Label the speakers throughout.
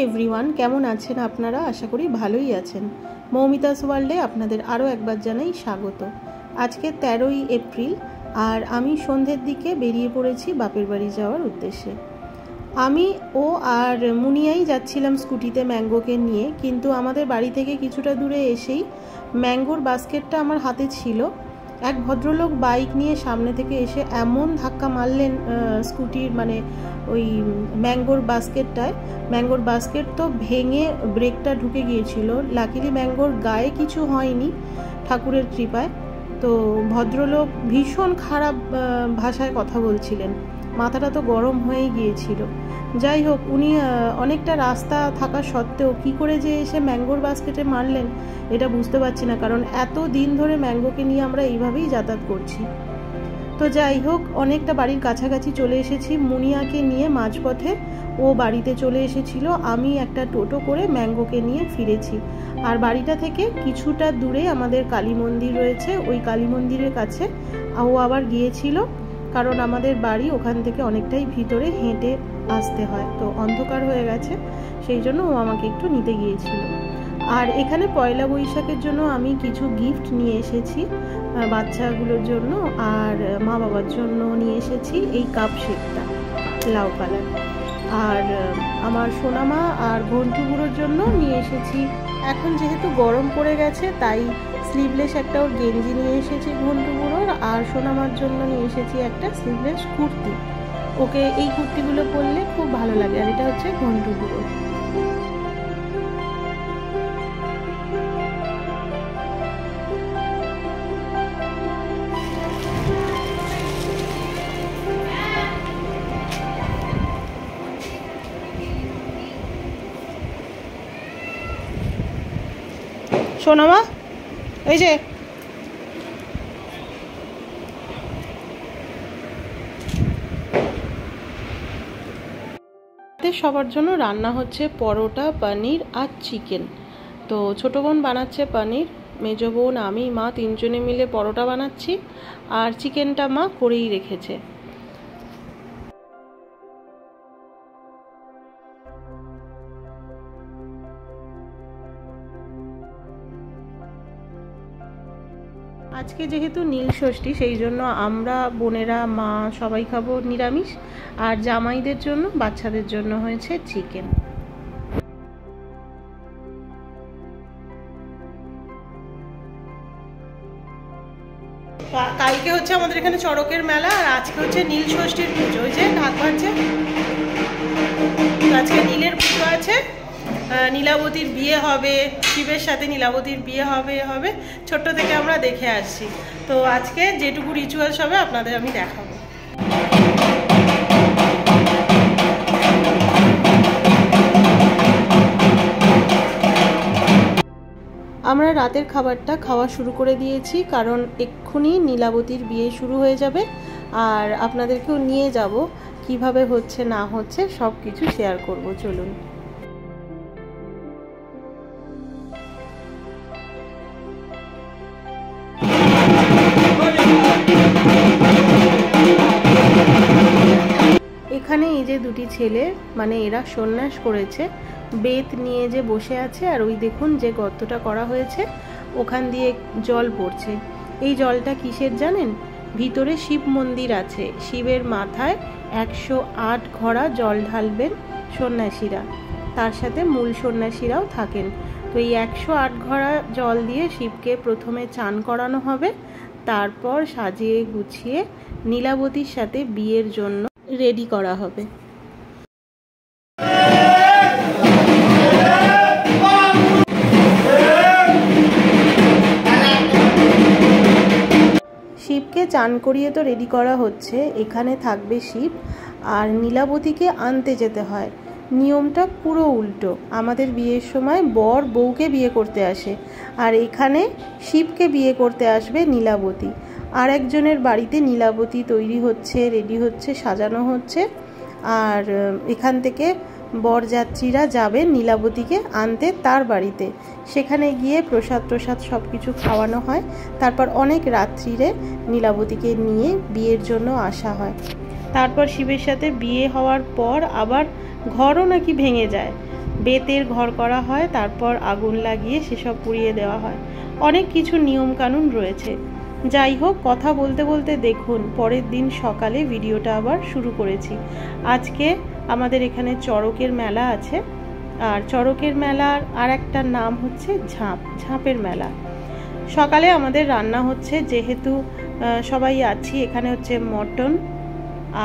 Speaker 1: Everyone, কেমন আছেন আপনারা? আশা করি ভালোই আছেন। মৌমিতাস ওয়ার্ল্ডে আপনাদের আরও একবার জানাই স্বাগত। আজকে 13ই এপ্রিল আর আমি সন্ধ্যের দিকে বেরিয়ে পড়েছি বাপের বাড়ি যাওয়ার উদ্দেশ্যে। আমি ও আর মুনিয়াই যাচ্ছিলাম স্কুটিতে ম্যাঙ্গোকে নিয়ে, কিন্তু আমাদের বাড়ি থেকে কিছুটা দূরে এসেই ম্যাঙ্গোর বাস্কেটটা আমার হাতে ছিল। এক ভদ্রলোক বাইক নিয়ে সামনে থেকে এসে এমন ধাক্কা মারলেন স্কুটির ওই ম্যাঙ্গোর বাস্কেটটায়। ম্যাঙ্গোর বাস্কেট তো ভেঙে ব্রেকটা ঢুকে গিয়েছিল। লাকিলি ম্যাঙ্গোর গায়ে কিছু হয়নি ঠাকুরের কৃপায়। তো ভদ্রলোক ভীষণ খারাপ ভাষায় কথা বলছিলেন, মাথাটা তো গরম হয়ে গিয়েছিল। যাই হোক, উনি অনেকটা রাস্তা থাকা সত্ত্বেও কী করে যে এসে ম্যাঙ্গোর বাস্কেটে মারলেন এটা বুঝতে পারছি না, কারণ এত দিন ধরে ম্যাঙ্গোকে নিয়ে আমরা এইভাবেই যাতায়াত করছি। তো যাই হোক, অনেকটা বাড়ির কাছাকাছি চলে এসেছি। মুনিয়াকে নিয়ে মাঝপথে ও বাড়িতে চলে এসেছিল। আমি একটা টোটো করে ম্যাঙ্গোকে নিয়ে ফিরেছি। আর বাড়িটা থেকে কিছুটা দূরে আমাদের কালী মন্দির রয়েছে, ওই কালী মন্দিরের কাছে ও আবার গিয়েছিল, কারণ আমাদের বাড়ি ওখান থেকে অনেকটাই ভিতরে হেঁটে আসতে হয়। তো অন্ধকার হয়ে গেছে, সেই জন্য ও আমাকে একটু নিতে গিয়েছিল। আর এখানে পয়লা বৈশাখের জন্য আমি কিছু গিফট নিয়ে এসেছি বাচ্চাগুলোর জন্য, আর মা বাবার জন্য নিয়ে এসেছি এই কাপ সেটটা লাউ কালার। আর আমার সোনামা আর ঘন্টুগুলোর জন্য নিয়ে এসেছি, এখন যেহেতু গরম পড়ে গেছে তাই স্লিভলেস একটা ওর গেঞ্জি নিয়ে এসেছি ঘন্টুগুলোর, আর সোনামার জন্য নিয়ে এসেছি একটা স্লিভলেস কুর্তি। ওকে এই কুর্তিগুলো পরলে খুব ভালো লাগে। আর এটা হচ্ছে ঘন্টুগুলো। সোনামা, এই যে সবার জন্য রান্না হচ্ছে পরোটা, পনির আর চিকেন। তো ছোটো বোন বানাচ্ছে পনির, মেজো বোন, আমি, মা তিনজনে মিলে পরোটা বানাচ্ছি, আর চিকেনটা মা করেই রেখেছে। আজকে যেহেতু নীল ষষ্ঠী, সেই জন্য আমরা বোনেরা, মা সবাই খাবো নিরামিষ, আর জামাইদের জন্য, বাচ্চাদের জন্য হয়েছে চিকেন। কালকে হচ্ছে আমাদের এখানে চড়কের মেলা, আর আজকে হচ্ছে নীল ষষ্ঠীর পুজো। ওই যে ঢাক বাজছে, আজকে নীলের পুজো আছে। নীলাবতীর বিয়ে হবে, শিবের সাথে নীলাবতীর বিয়ে হবে ছোট্ট থেকে আমরা দেখে আসছি। তো আজকে যেটুকু রিচুয়ালস হবে আপনাদের আমি দেখাবো। আমরা রাতের খাবারটা খাওয়া শুরু করে দিয়েছি, কারণ এক্ষুনি নীলাবতীর বিয়ে শুরু হয়ে যাবে, আর আপনাদেরকেও নিয়ে যাব কিভাবে হচ্ছে না হচ্ছে সব কিছু শেয়ার করব। চলুন। এখানে এই যে দুটি ছেলে, এরা সন্ন্যাস করেছে, বেত নিয়ে যে বসে আছে, আর ওই দেখুন যে গর্তটা করা হয়েছে ওখান দিয়ে জল পড়ছে। এই জলটা কিসের জানেন? ভিতরে শিব মন্দির আছে, শিবের মাথায় 108 ঘড়া জল ঢালবেন সন্ন্যাসীরা, তার সাথে মূল সন্ন্যাসীরাও থাকেন। তো এই 108 ঘড়া জল দিয়ে শিবকে প্রথমে চান করানো হবে, তারপর সাজিয়ে গুছিয়ে নীলাবতীর সাথে বিয়ের জন্য রেডি করা হবে। শিবকে চান করিয়ে তো রেডি করা হচ্ছে, এখানে থাকবে শিব, আর নীলাবতীকে আনতে যেতে হয়। নিয়মটা পুরো উল্টো। আমাদের বিয়ের সময় বর বউকে বিয়ে করতে আসে, আর এখানে শিবকে বিয়ে করতে আসবে নীলাবতী। আর একজনের বাড়িতে নীলাবতী তৈরি হচ্ছে, রেডি হচ্ছে, সাজানো হচ্ছে, আর এখান থেকে বরযাত্রীরা যাবেন নীলাবতীকে আনতে তার বাড়িতে। সেখানে গিয়ে প্রসাদ সব কিছু খাওয়ানো হয়, তারপর অনেক রাত্রিরে নীলাবতীকে নিয়ে বিয়ের জন্য আসা হয়। তারপর শিবের সাথে বিয়ে হওয়ার পর আবার ঘরও নাকি ভেঙে যায়। বেতের ঘর করা হয়, তারপর আগুন লাগিয়ে সেসব পুড়িয়ে দেওয়া হয়। অনেক কিছু নিয়মকানুন রয়েছে। যাই হোক, কথা বলতে বলতে দেখুন পরের দিন সকালে ভিডিওটা আবার শুরু করেছি। আজকে আমাদের এখানে চড়কের মেলা আছে, আর চড়কের মেলার আর একটা নাম হচ্ছে ঝাঁপের মেলা। সকালে আমাদের রান্না হচ্ছে, যেহেতু সবাই আছি, এখানে হচ্ছে মটন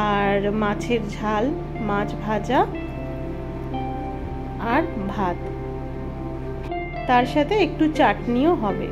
Speaker 1: আর মাছের ঝাল, মাছ ভাজা আর ভাত, তার সাথে একটু চাটনিও হবে।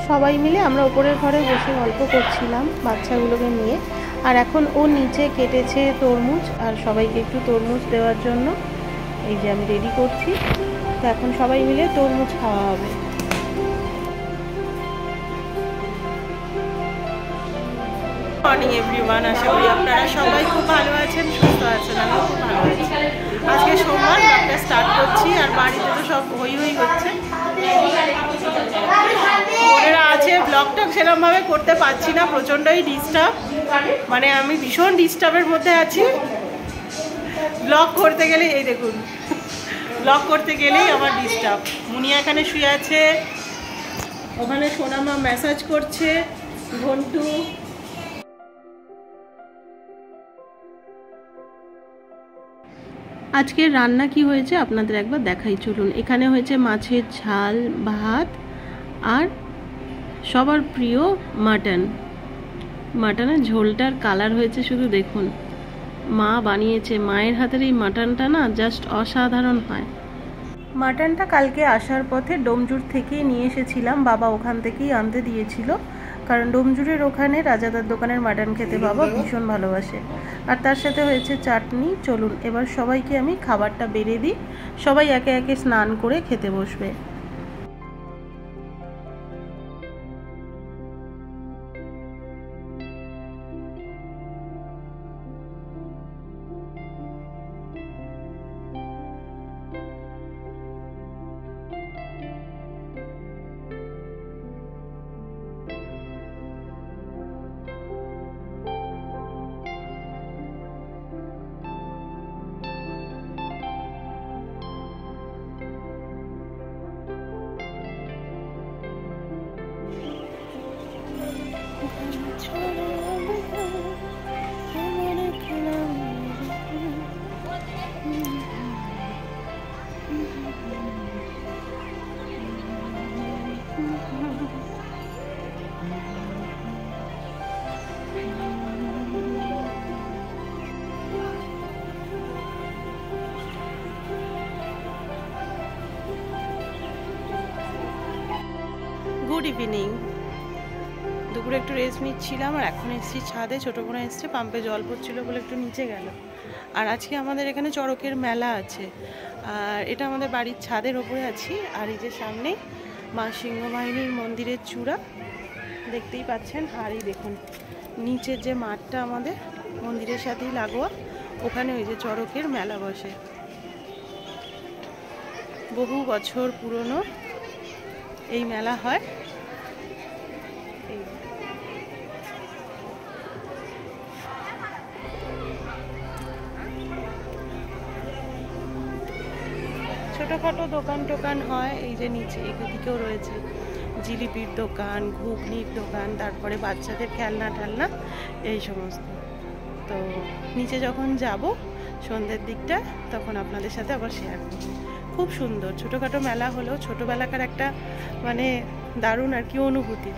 Speaker 1: সবাই মিলে আমরা উপরের ঘরে বসে গল্প করছিলাম বাচ্চাগুলোকে নিয়ে। আর এখন ও নিচে কেটেছে তরমুজ, আর সবাইকে একটু তরমুজ দেওয়ার জন্য এই যে আমি রেডি করছি। তো এখন সবাই মিলে তরমুজ খাওয়া হবে। মর্নিং এভরিওয়ান, আশা করি আপনারা সবাই খুব ভালো আছেন, সুস্থ আছেন। আমিও খুব ভালো আছি। আজকে সোমবার, ব্লগটা স্টার্ট করছি। আর বাড়িতে তো সব হই হচ্ছে, বোনেরা আছে। ব্লগটা সেরকমভাবে করতে পারছি না, প্রচণ্ডই ডিস্টার্ব, মানে আমি ভীষণ ডিস্টার্বের মধ্যে আছি। ব্লগ করতে গেলে এই দেখুন, ব্লগ করতে গেলেই আমার ডিস্টার্ব। মুনিয়া এখানে শুয়ে আছে, ওখানে সোনামা ম্যাসাজ করছে, ঘন্টু। আজকের রান্না কি হয়েছে আপনাদের একবার দেখাই, চলুন। এখানে হয়েছে মাছের ঝাল, ভাত আর সবার প্রিয় মাটন। মাটনের ঝোলটার কালার হয়েছে শুধু দেখুন, মা বানিয়েছে। মায়ের হাতের এই মাটনটা না জাস্ট অসাধারণ হয়। মাটনটা কালকে আসার পথে ডোমজুর থেকেই নিয়ে এসেছিলাম, বাবা ওখান থেকেই আনতে দিয়েছিল, কারণ ডোমজুরের ওখানে রাজাদার দোকানের মাটন খেতে বাবা ভীষণ ভালোবাসে। আর তার সাথে হয়েছে চাটনি। চলুন এবার সবাইকে আমি খাবারটা বেড়ে দিই, সবাই একে একে স্নান করে খেতে বসবে। Good evening. দুপুরে একটু রেস্ট নিচ্ছিলাম, আর এখন এসেছি ছাদে। ছোটো বোনা এসছে, পাম্পে জল পড়ছিল বলে একটু নিচে গেল। আর আজকে আমাদের এখানে চড়কের মেলা আছে, আর এটা আমাদের বাড়ির ছাদের ওপরে আছি। আর এই যে সামনে মা সিংহবাহিনীর মন্দিরের চূড়া দেখতেই পাচ্ছেন। আর এই দেখুন নিচের যে মাঠটা আমাদের মন্দিরের সাথেই লাগোয়া, ওখানে ওই যে চড়কের মেলা বসে। বহু বছর পুরনো এই মেলা হয়। ছোটোখাটো দোকান টোকান হয়, এই যে নিচে এদিকেও রয়েছে জিলিপির দোকান, ঘুগনির দোকান, তারপরে বাচ্চাদের খেলনা টেলনা এই সমস্ত। তো নিচে যখন যাব সন্ধ্যের দিকটা, তখন আপনাদের সাথে আবার শেয়ার করব। খুব সুন্দর ছোটোখাটো মেলা হলেও ছোটোবেলাকার একটা মানে দারুণ আর কি অনুভূতি।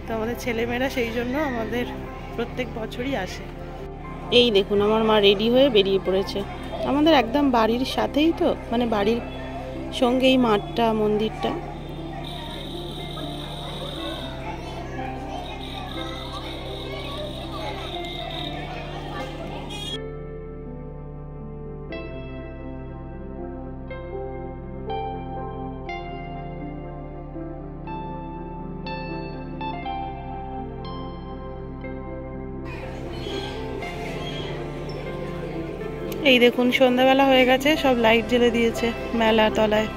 Speaker 1: তো আমাদের ছেলেমেয়েরা সেই জন্য আমাদের প্রত্যেক বছরই আসে। এই দেখুন আমার মা রেডি হয়ে বেরিয়ে পড়েছে। আমাদের একদম বাড়ির সাথেই তো, মানে বাড়ির সঙ্গেই মাঠটা, মন্দিরটা। এই দেখুন সন্ধ্যাবেলা হয়ে গেছে, সব লাইট জ্বেলে দিয়েছে মেলা তলায়।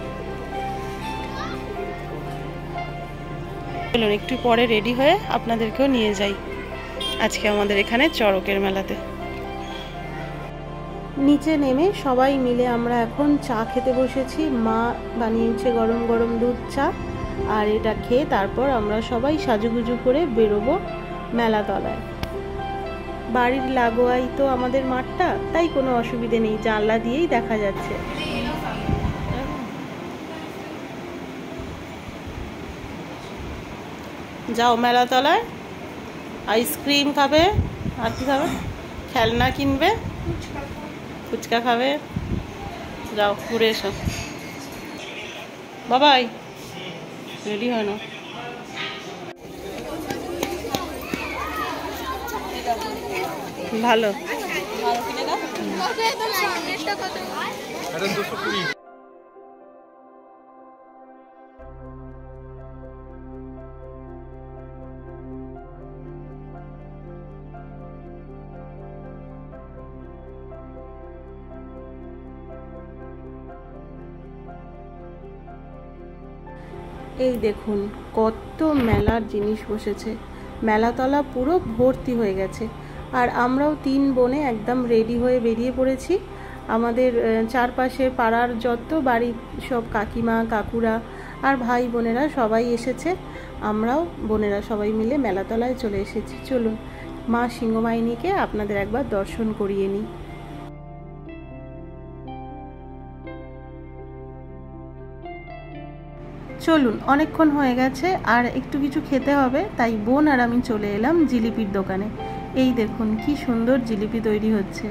Speaker 1: চলুন একটু পরে রেডি হয়ে আপনাদেরকেও নিয়ে যাই আজকে আমাদের এখানে চড়কের মেলাতে। নিচে নেমে সবাই মিলে আমরা এখন চা খেতে বসেছি। মা বানিয়েছে গরম গরম দুধ চা, আর এটা খেয়ে তারপর আমরা সবাই সাজুগুজু করে বেরোবো মেলা তলায়। বাড়ির লাগোয়াই তো আমাদের মাঠটা, তাই কোনো অসুবিধে নেই, জানলা দিয়েই দেখা যাচ্ছে। যাও মেলা তলায়, আইসক্রিম খাবে, আর কি খাবে, খেলনা কিনবে, ফুচকা খাবে, যাও ঘুরে এসো। বাবাই রেডি হয় না। ভালো এই দেখুন কত মেলার জিনিস বসেছে, মেলাতলা পুরো ভর্তি হয়ে গেছে। আর আমরাও 3 বোনে একদম রেডি হয়ে বেরিয়ে পড়েছি। আমাদের চারপাশে পাড়ার যত বাড়ির সব কাকিমা কাকুরা আর ভাই বোনেরা সবাই এসেছে, আমরাও বোনেরা সবাই মিলে মেলাতলায় চলে এসেছি। চলুন মা সিংহবাহিনীকে আপনাদের একবার দর্শন করিয়ে নিই। চলুন, অনেকক্ষণ হয়ে গেছে আর একটু কিছু খেতে হবে, তাই বোন আর আমি চলে এলাম জিলিপির দোকানে। এই দেখুন কি সুন্দর জিলিপি তৈরি হচ্ছে।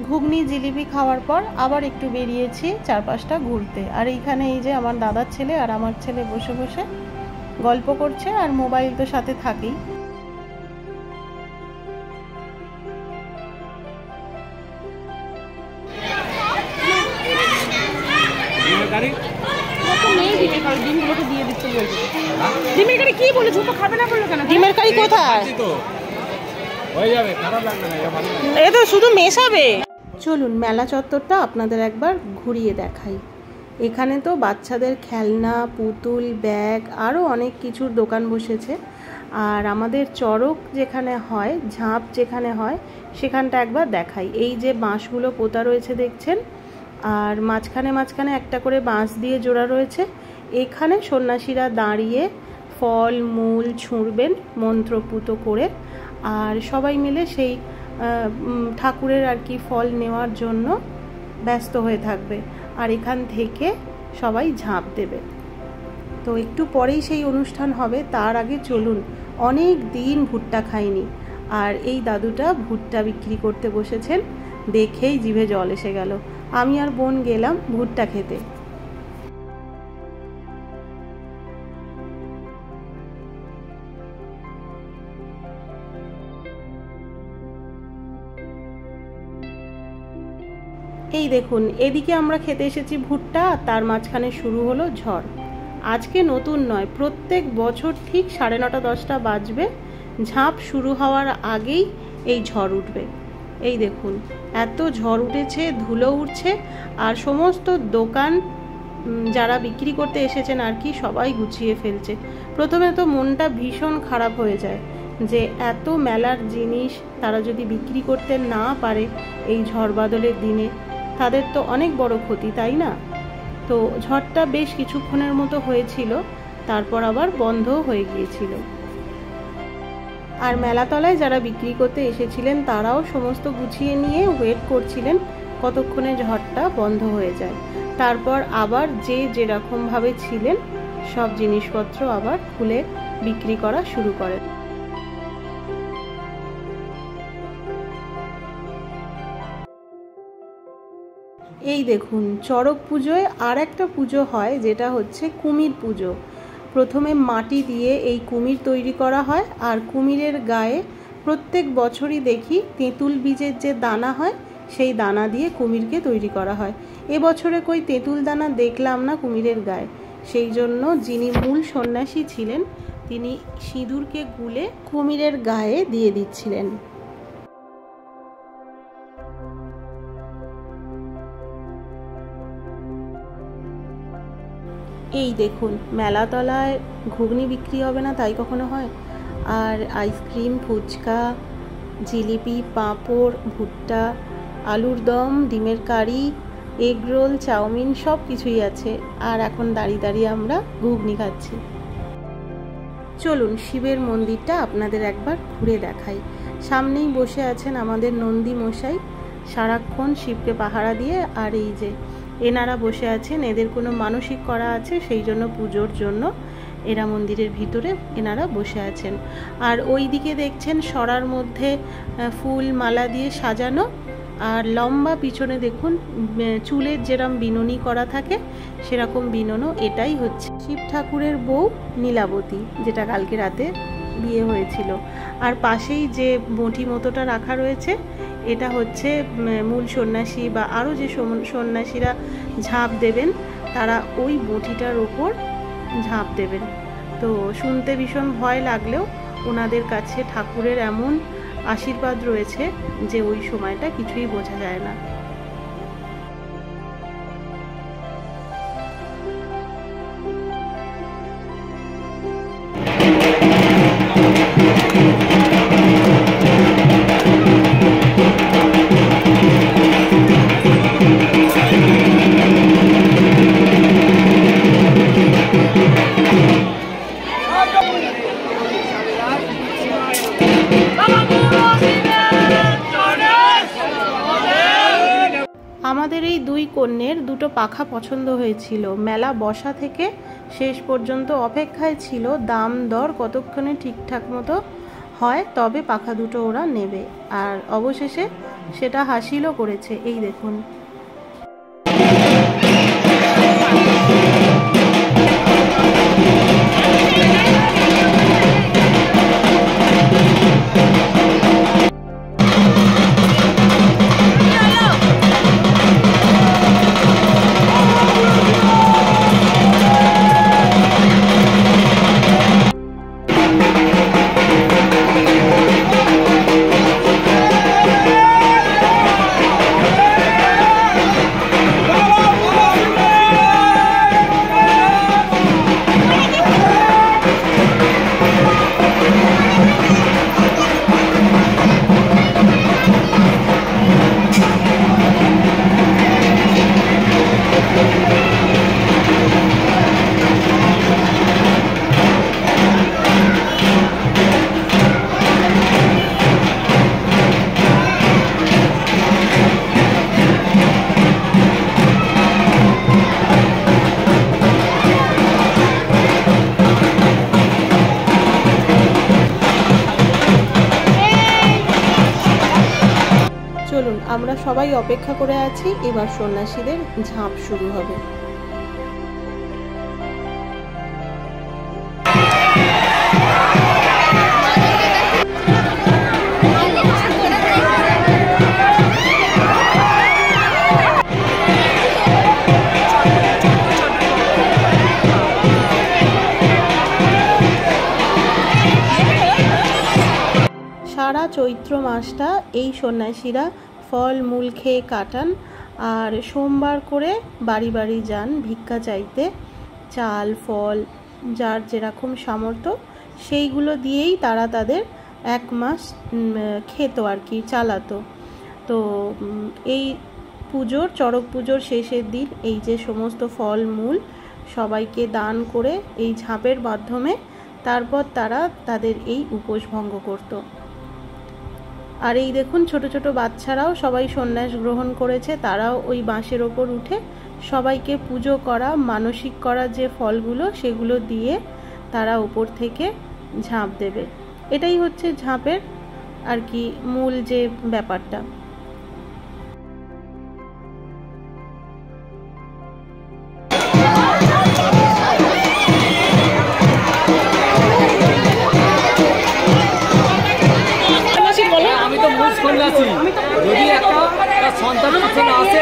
Speaker 1: ঘুগনি জিলিপি খাওয়ার পর আবার একটু বেরিয়েছি চারপাশটা ঘুরতে। আর এইখানে এই যে আমার দাদার ছেলে আর আমার ছেলে বসে বসে গল্প করছে, আর মোবাইল তো সাথে থাকেই। ডিমের কারি কোথায়? এ তো শুধু মেশাবে। চলুন মেলা চত্বরটা আপনাদের একবার ঘুরিয়ে দেখাই। এখানে তো বাচ্চাদের খেলনা, পুতুল, ব্যাগ আরও অনেক কিছুর দোকান বসেছে। আর আমাদের চড়ক যেখানে হয়, ঝাঁপ যেখানে হয়, সেখানটা একবার দেখাই। এই যে বাঁশগুলো পোতা রয়েছে দেখছেন, আর মাঝখানে মাঝখানে একটা করে বাঁশ দিয়ে জোড়া রয়েছে। এখানে সন্ন্যাসীরা দাঁড়িয়ে ফল মূল ছুঁড়বেন মন্ত্রপুত করে, আর সবাই মিলে সেই ঠাকুরের আর কি ফল নেওয়ার জন্য ব্যস্ত হয়ে থাকবে, আর এখান থেকে সবাই ঝাঁপ দেবে। তো একটু পরেই সেই অনুষ্ঠান হবে, তার আগে চলুন, অনেক দিন ভুট্টা খাইনি, আর এই দাদুটা ভুট্টা বিক্রি করতে বসেছেন, দেখেই জিভে জল এসে গেল। আমি আর বোন গেলাম ভুট্টা খেতে। এই দেখুন এদিকে আমরা খেতে এসেছি ভুট্টা, তার মাঝখানে শুরু হলো ঝড়। আজকে নতুন নয়, প্রত্যেক বছর ঠিক 9:30 10টা বাজবে, ঝাঁপ শুরু হওয়ার আগেই এই ঝড় উঠবে। এই দেখুন এত ঝড় উঠেছে, ধুলো উঠছে, আর সমস্ত দোকান যারা বিক্রি করতে এসেছেন আর কি সবাই গুছিয়ে ফেলছে। প্রথমে তো মনটা ভীষণ খারাপ হয়ে যায় যে এত মেলার জিনিস তারা যদি বিক্রি করতে না পারে এই ঝড় বাদলের দিনে, তাদের তো অনেক বড় ক্ষতি, তাই না? তো ঝড়টা বেশ কিছুক্ষণের মতো হয়েছিল, তারপর আবার বন্ধ হয়ে গিয়েছিল। আর মেলাতলায় যারা বিক্রি করতে এসেছিলেন তারাও সমস্ত গুছিয়ে নিয়ে ওয়েট করছিলেন কতক্ষণে ঝড়টা বন্ধ হয়ে যায়। তারপর আবার যে যেরকমভাবে ছিলেন সব জিনিসপত্র আবার খুলে বিক্রি করা শুরু করেন। এই দেখুন চড়ক পুজোয় আর একটা পুজো হয় যেটা হচ্ছে কুমির পুজো। প্রথমে মাটি দিয়ে এই কুমির তৈরি করা হয়, আর কুমিরের গায়ে প্রত্যেক বছরই দেখি তেঁতুল বীজের যে দানা হয় সেই দানা দিয়ে কুমিরকে তৈরি করা হয়। এবছরে কই তেঁতুল দানা দেখলাম না কুমিরের গায়ে, সেই জন্য যিনি মূল সন্ন্যাসী ছিলেন তিনি সিঁদুরকে গুলে কুমিরের গায়ে দিয়ে দিচ্ছিলেন। এই দেখুন, মেলাতলায় ঘুগনি বিক্রি হবে না তাই কখনো হয়? আর আইসক্রিম, ফুচকা, জিলিপি, পাঁপড়, ভুট্টা, আলুর দম, ডিমের কারি, এগ রোল, চাউমিন সব কিছুই আছে। আর এখন দাঁড়িয়ে দাঁড়িয়ে আমরা ঘুগনি খাচ্ছি। চলুন শিবের মন্দিরটা আপনাদের একবার ঘুরে দেখাই। সামনেই বসে আছেন আমাদের নন্দী মশাই, সারাক্ষণ শিবকে পাহারা দিয়ে। আর এই যে এনারা বসে আছেন, এদের কোনো মানসিক করা আছে, সেই জন্য পুজোর জন্য এরা মন্দিরের ভিতরে এনারা বসে আছেন। আর ওই দিকে দেখছেন সরার মধ্যে ফুল মালা দিয়ে সাজানো, আর লম্বা পিছনে দেখুন চুলের যেরকম বিনুনি করা থাকে সেরকম বিনুনো। এটাই হচ্ছে শিব ঠাকুরের বউ নীলাবতী, যেটা কালকে রাতে বিয়ে হয়েছিল। আর পাশেই যে বঁটি মতোটা রাখা রয়েছে এটা হচ্ছে মূল সন্ন্যাসী বা আরও যে সন্ন্যাসীরা ঝাঁপ দেবেন তারা ওই বঁটিটার ওপর ঝাঁপ দেবেন। তো শুনতে ভীষণ ভয় লাগলেও ওনাদের কাছে ঠাকুরের এমন আশীর্বাদ রয়েছে যে ওই সময়টা কিছুই বোঝা যায় না। আমাদের এই দুই কন্যের দুটো পাখা পছন্দ হয়েছিল। মেলা বসা থেকে শেষ পর্যন্ত অপেক্ষায় ছিল দাম দর কতক্ষণে ঠিকঠাক মতো হয় তবে পাখা দুটো ওরা নেবে। আর অবশেষে সেটা হাসিলও করেছে। এই দেখুন, চলুন আমরা সবাই অপেক্ষা করে আছি, এবার সন্ন্যাসীদের ঝাঁপ শুরু হবে। সারা চৈত্র মাসটা এই সন্ন্যাসীরা ফল মূল খেয়ে কাটান। আর সোমবার করে বাড়ি বাড়ি যান ভিক্ষা চাইতে। চাল ফল যার যেরকম সামর্থ্য সেইগুলো দিয়েই তারা তাদের এক মাস খেত আর কি, চালাতো। তো এই পুজোর চড়ক পুজোর শেষের দিন এই যে সমস্ত ফল মূল সবাইকে দান করে এই ঝাঁপের মাধ্যমে তারপর তারা তাদের এই উপোস ভঙ্গ করত। আর এই দেখুন ছোট ছোট বাচ্চারাও সবাই সন্ন্যাস গ্রহণ করেছে, তারাও ওই বাঁশের ওপর উঠে সবাইকে পুজো করা মানসিক করা যে ফলগুলো সেগুলো দিয়ে তারা উপর থেকে ঝাঁপ দেবে। এটাই হচ্ছে ঝাঁপের আর কি মূল যে ব্যাপারটা।
Speaker 2: সন্তান আসে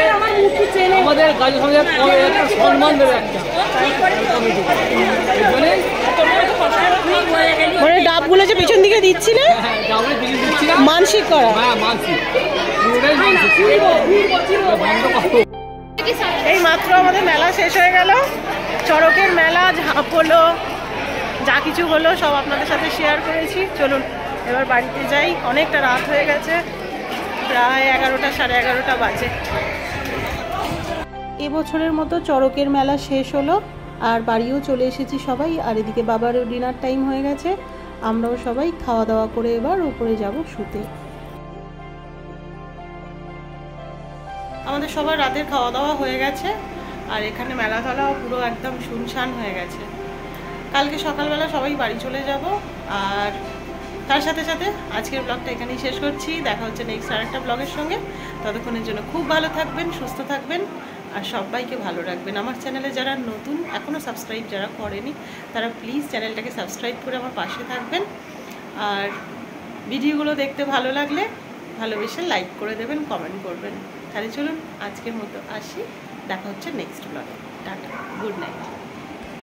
Speaker 2: আমাদের কাজের সঙ্গে একটা সম্মান দেবে একটা
Speaker 1: মানে ডাবগুলো যে পিছন দিকে দিচ্ছিলে মানসিক করা। এই মাত্র আমাদের মেলা শেষ হয়ে গেল, চড়কের মেলা, ঝাঁপ হলো, যা কিছু হলো সব আপনাদের সাথে শেয়ার করেছি। চলুন এবার বাড়িতে যাই, অনেকটা রাত হয়ে গেছে, প্রায় 11টা সাড়ে 11টা বাজে। এবছরের মতো চড়কের মেলা শেষ হলো আর বাড়িও চলে এসেছি সবাই। আর এদিকে বাবারও ডিনার টাইম হয়ে গেছে, আমরাও সবাই খাওয়া দাওয়া করে এবার উপরে যাব শুতে। আমাদের সবার রাতের খাওয়া দাওয়া হয়ে গেছে আর এখানে মেলাতলাও পুরো একদম শুনশান হয়ে গেছে। কালকে সকালবেলা সবাই বাড়ি চলে যাব আর তার সাথে সাথে আজকের ব্লগটা এখানেই শেষ করছি। দেখা হচ্ছে নেক্সট আরেকটা ব্লগের সঙ্গে। ততক্ষণের জন্য খুব ভালো থাকবেন, সুস্থ থাকবেন আর সবাইকে ভালো রাখবেন। আমার চ্যানেলে যারা নতুন, এখনও সাবস্ক্রাইব যারা করেনি, তারা প্লিজ চ্যানেলটাকে সাবস্ক্রাইব করে আমার পাশে থাকবেন। আর ভিডিওগুলো দেখতে ভালো লাগলে ভালোবেসে লাইক করে দেবেন, কমেন্ট করবেন। তাহলে চলুন আজকের মতো আসি, দেখা হচ্ছে নেক্সট ব্লগে। Tata, good night.